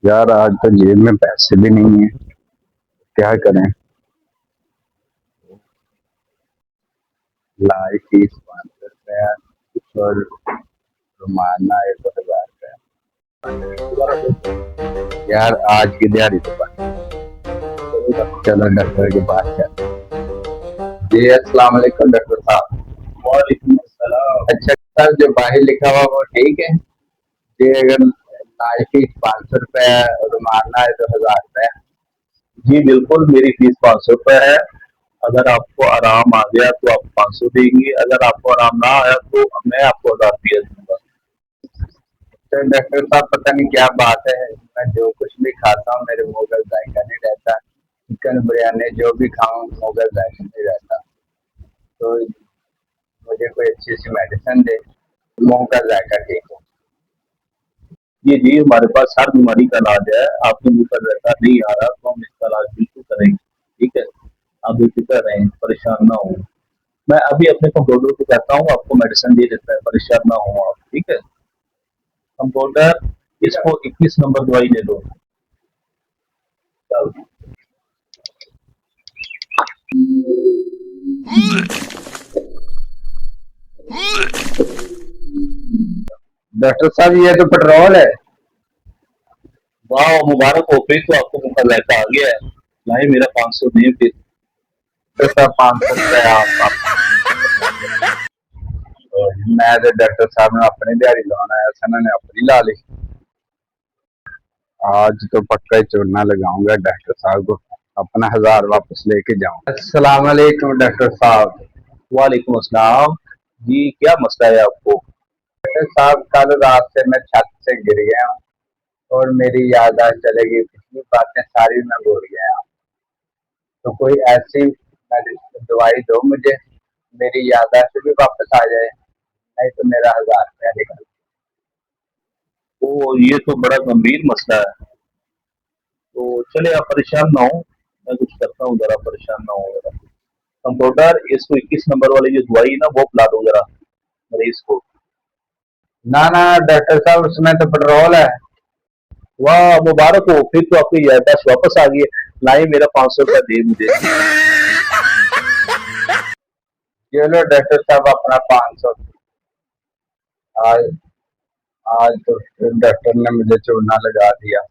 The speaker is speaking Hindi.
यार आज तो जेब में पैसे भी नहीं है, क्या करें। लाई फीस 500 रुपया और रुमाना 1,000 रुपया। यार आज की दिहाड़ी तो बन। चलो डॉक्टर के पास चल। जी अस्सलाम वालेकुम डॉक्टर साहब। वालेकुम अस्सलाम। अच्छा सर, जो बाहर लिखा हुआ वो ठीक है? जी अगर लाई फीस 500 रुपया और रुमाना है तो 1,000 रुपया। जी बिल्कुल, मेरी फीस 500 रुपये है। अगर आपको आराम आ गया तो आप 500 देंगे, अगर आपको आराम ना आया तो मैं आपको 1000 रुपया दूंगा। तो डॉक्टर साहब पता नहीं क्या बात है, मैं जो कुछ भी खाता हूँ मेरे मुंह का जायका नहीं रहता। चिकन बिरयानी जो भी खाऊं मुंह का जायका नहीं रहता। तो मुझे कोई अच्छी सी मेडिसिन दे, मुंह का जायका ठीक हो। जी हमारे पास हर बीमारी का इलाज है। आपके मुंह का जैसा नहीं आ रहा तो हम इसका इलाज बिल्कुल करेंगे। ठीक है, आप बेफिक्र रहें, परेशान ना हो। मैं अभी अपने कंप्यूटर को कहता हूँ, आपको मेडिसिन दे देता है, परेशान ना हो आप। ठीक है, कंप्यूटर, इसको 21 नंबर दवाई दे दो। चल। डॉक्टर साहब ये तो पेट्रोल है। वाह मुबारक हो, फिर तो आपको मुंह का जायका आ गया है। लाए मेरा 500 नहीं फिर। तो साहब 500 रुपया आप मैं तो डॉक्टर साहब ने अपनी दिहाड़ी लाना है, सना ने अपनी ला ली। आज तो पक्का ही चूना लगाऊंगा डॉक्टर साहब को, अपना 1,000 वापस लेके जाऊं। अस्सलाम वालेकुम डॉक्टर साहब। वालेकुम अस्सलाम। जी क्या मसला है आपको? डॉक्टर साहब कल रात से मैं छत से गिर गया हूँ और मेरी याददाश्त चले गई, पिछली बातें सारी मैं भूल गया हूँ। तो कोई ऐसी दवाई दो मुझे, मेरी याददाश्त भी वापस आ जाए, नहीं तो मेरा 1,000 रुपया निकल। तो ये तो बड़ा गंभीर मसला है। तो चले आप परेशान ना हो, मैं कुछ करता हूँ, जरा परेशान ना हो जरा। कंप्यूटर, इसको 21 नंबर वाली जो दवाई है ना वो पिला दो जरा मरीज को। ना ना डॉक्टर साहब, उसमें तो पेट्रोल है। वाह मुबारक हो, फिर तो आपकी याददाश्त वापस आ गई है। लाई मेरा 500 रुपया दे मुझे। ये लो डॉक्टर साहब अपना 500। आज आज तो डॉक्टर ने मुझे चूना लगा दिया।